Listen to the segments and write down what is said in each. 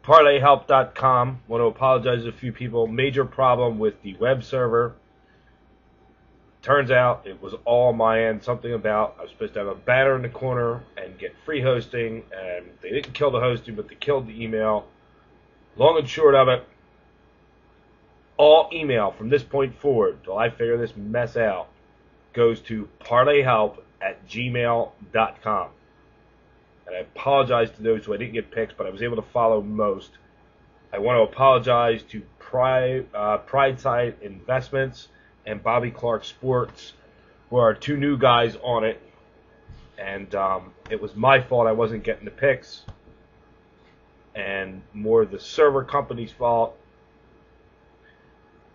ParlayHelp.com. Want to apologize to a few people. Major problem with the web server. Turns out it was all my end. Something about I was supposed to have a banner in the corner and get free hosting, and they didn't kill the hosting, but they killed the email. Long and short of it, all email from this point forward, till I figure this mess out, goes to parlayhelp@gmail.com. And I apologize to those who I didn't get picks, but I was able to follow most. I want to apologize to Prideside Investments and Bobby Clark Sports, who are two new guys on it. And it was my fault I wasn't getting the picks, and more the server company's fault.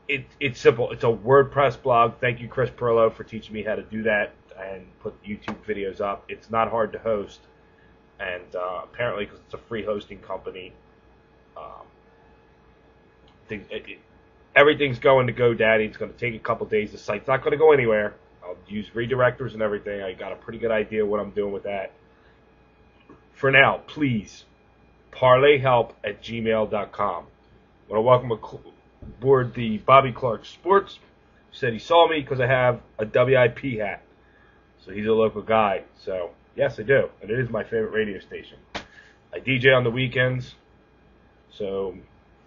It's simple. It's a WordPress blog. Thank you, Chris Perlo, for teaching me how to do that and put YouTube videos up. It's not hard to host. And apparently, because it's a free hosting company, everything's going to GoDaddy. It's going to take a couple days. The site's not going to go anywhere. I'll use redirectors and everything. I got a pretty good idea what I'm doing with that. For now, please, parlayhelp@gmail.com. I want to welcome aboard the Bobby Clark Sports. He said he saw me because I have a WIP hat. So he's a local guy. So, yes, I do. And it is my favorite radio station. I DJ on the weekends. So,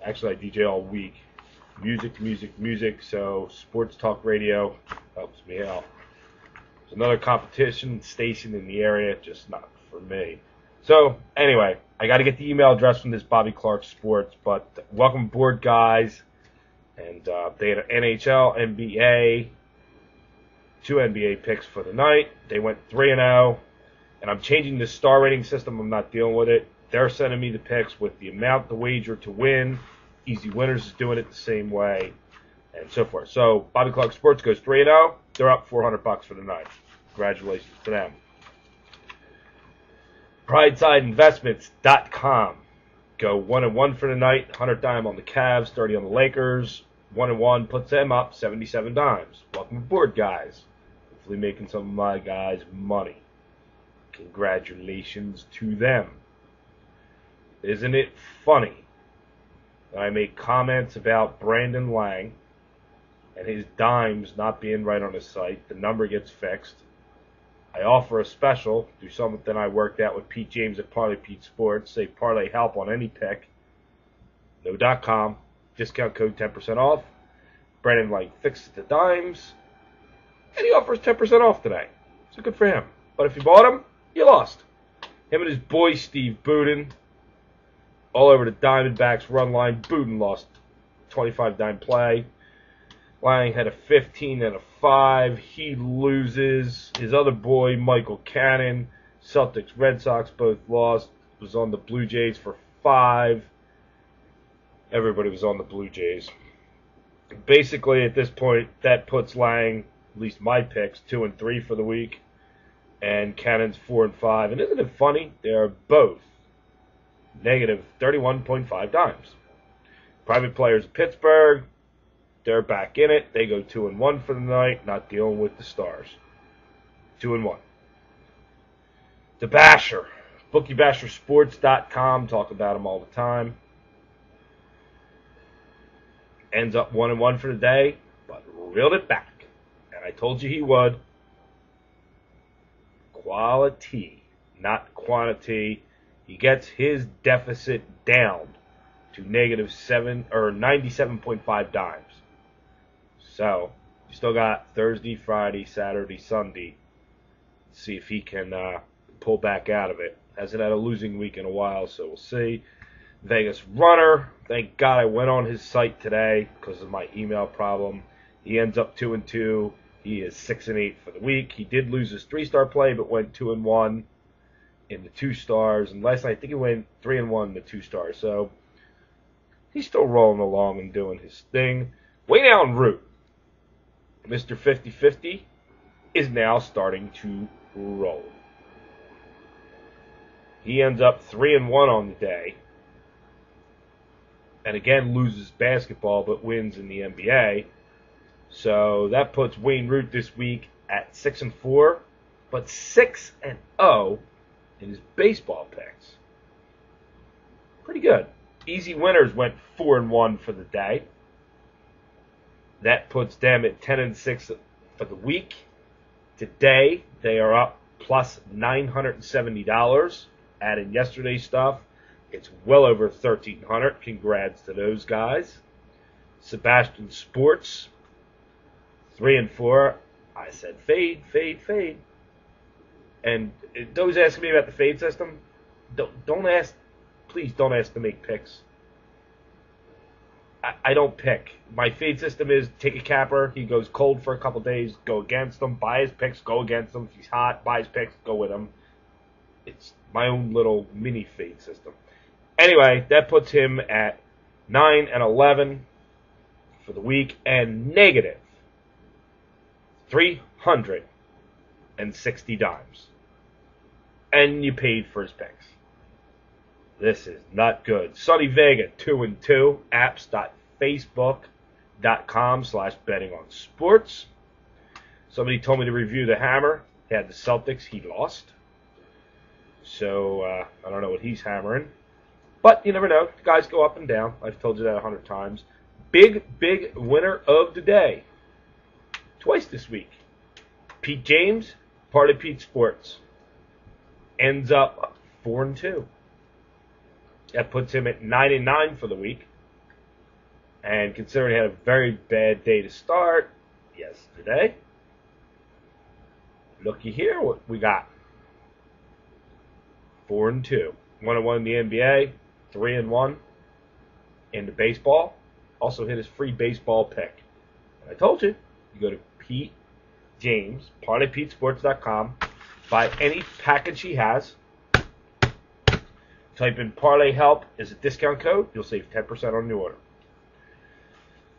actually, I DJ all week. Music. So, sports talk radio helps me out. There's another competition station in the area, just not for me. So, anyway, I got to get the email address from this Bobby Clark Sports. But welcome aboard, guys. And they had an NHL, NBA, 2 NBA picks for the night. They went 3-0. And I'm changing the star rating system. I'm not dealing with it. They're sending me the picks with the amount to wager to win. Easy Winners is doing it the same way, and so forth. So Bobby Clark Sports goes 3-0. They're up $400 for the night. Congratulations to them. PrideSideInvestments.com. Go 1-1 for the night. 100 dime on the Cavs, 30 on the Lakers. 1-1 puts them up 77 dimes. Welcome aboard, guys. Hopefully making some of my guys money. Congratulations to them. Isn't it funny that I make comments about Brandon Lang and his dimes not being right on his site? The number gets fixed. I offer a special, do something I worked out with Pete James at Parlay Pete Sports. Say Parlay Help on any pick. No.com. Discount code 10% off. Brandon Lang fixes the dimes. And he offers 10% off today. So good for him. But if you bought him, you lost. Him and his boy Steve Budin. All over the Diamondbacks run line. Budin lost 25 dime play. Lang had a 15 and a 5. He loses. His other boy, Michael Cannon, Celtics, Red Sox both lost. Was on the Blue Jays for 5. Everybody was on the Blue Jays. Basically, at this point, that puts Lang, at least my picks, 2 and 3 for the week. And Cannon's 4 and 5. And isn't it funny? They are both negative 31.5 dimes. Private players of Pittsburgh, they're back in it. They go 2 and 1 for the night, not dealing with the Stars. 2 and 1. The Basher, BookieBasherSports.com, talk about them all the time. Ends up 1 and 1 for the day, but reeled it back. And I told you he would. Quality, not quantity. He gets his deficit down to negative 97.5 dimes. So, you still got Thursday, Friday, Saturday, Sunday. See if he can pull back out of it. Hasn't had a losing week in a while, so we'll see. Vegas Runner. Thank God I went on his site today because of my email problem. He ends up 2 and 2. He is 6 and 8 for the week. He did lose his 3-star play, but went 2 and 1 in the 2 stars. And last night, I think he went 3 and 1 in the 2 stars. So he's still rolling along and doing his thing. Way down route, Mr. 50-50 is now starting to roll. He ends up 3 and 1 on the day. And again loses basketball but wins in the NBA. So that puts Wayne Root this week at 6 and 4, but 6 and 0 in his baseball picks. Pretty good. Easy Winners went 4-1 for the day. That puts them at 10-6 for the week. Today, they are up plus $970. Adding yesterday's stuff, it's well over $1,300. Congrats to those guys. Sebastian Sports, 3-4. I said fade, fade, fade. And those asking me about the fade system, don't ask. Please don't ask to make picks. I don't pick. My fade system is take a capper. He goes cold for a couple days. Go against him. Buy his picks. Go against him. If he's hot, buy his picks. Go with him. It's my own little mini fade system. Anyway, that puts him at 9-11 for the week and negative $360. And you paid for his picks. This is not good. Sonny Vega, 2-2. apps.facebook.com/betting on sports. Somebody told me to review the Hammer. He had the Celtics. He lost. So, I don't know what he's hammering. But you never know. Guys go up and down. I've told you that 100 times. Big winner of the day. Twice this week. Pete James, part of Pete Sports. Ends up 4-2. That puts him at 9-9 for the week. And considering he had a very bad day to start yesterday, looky here what we got. 4-2. 1-1 in the NBA, 3-1 in the baseball. Also hit his free baseball pick. And I told you, you go to Pete James, part of PeteSports.com, buy any package he has. Type in Parlay Help as a discount code. You'll save 10% on your order.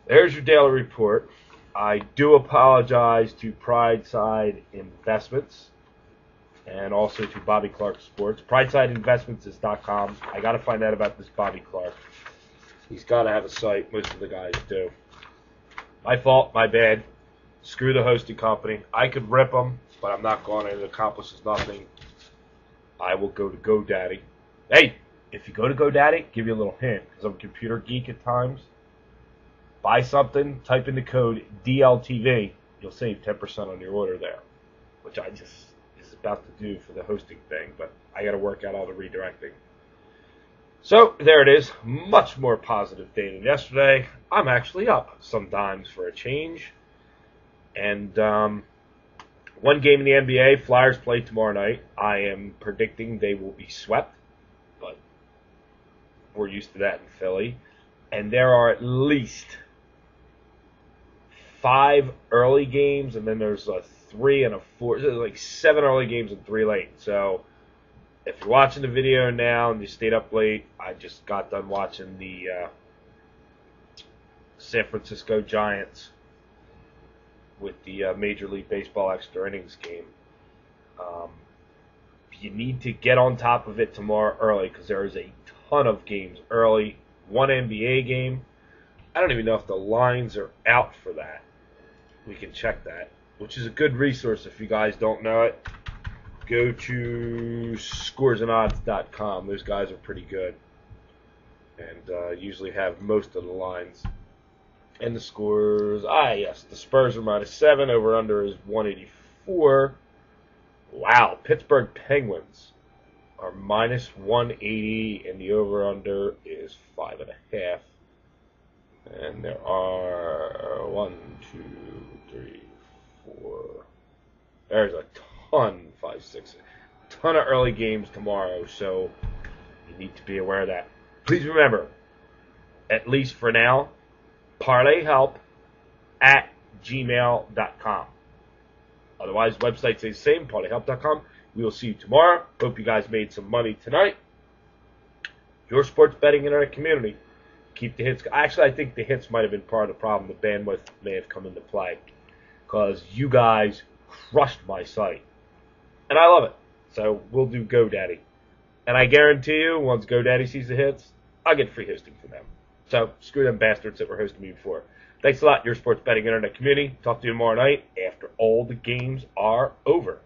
There's your daily report. I do apologize to Prideside Investments and also to Bobby Clark Sports. PrideSideInvestments.com. I got to find out about this Bobby Clark. He's got to have a site. Most of the guys do. My fault. My bad. Screw the hosting company. I could rip them, but I'm not going to. It accomplishes nothing. I will go to GoDaddy. Hey, if you go to GoDaddy, give you a little hint, because I'm a computer geek at times. Buy something, type in the code DLTV, you'll save 10% on your order there, which I just is about to do for the hosting thing, but I got to work out all the redirecting. So there it is, much more positive day than yesterday. I'm actually up some dimes for a change, and one game in the NBA, Flyers play tomorrow night. I am predicting they will be swept. But we're used to that in Philly. And there are at least 5 early games, and then there's a 3 and a 4. There's like 7 early games and 3 late. So if you're watching the video now and you stayed up late, I just got done watching the San Francisco Giants with the Major League Baseball extra innings game. You need to get on top of it tomorrow early because there is a ton of games early. One NBA game. I don't even know if the lines are out for that. We can check that, which is a good resource if you guys don't know it. Go to scoresandodds.com. Those guys are pretty good and usually have most of the lines. And the scores, yes, the Spurs are -7, over-under is 184. Wow, Pittsburgh Penguins are -180, and the over-under is 5.5. And there are 1, 2, 3, 4. There's a ton, 5, 6, ton of early games tomorrow, so you need to be aware of that. Please remember, at least for now, parlayhelp@gmail.com. Otherwise, website stays the same, parlayhelp.com. We will see you tomorrow. Hope you guys made some money tonight. Your sports betting internet community. Keep the hits. Actually, I think the hits might have been part of the problem. The bandwidth may have come into play because you guys crushed my site. And I love it. So we'll do GoDaddy. And I guarantee you, once GoDaddy sees the hits, I'll get free hosting from them. So screw them bastards that were hosting me before. Thanks a lot, your sports betting internet community. Talk to you tomorrow night after all the games are over.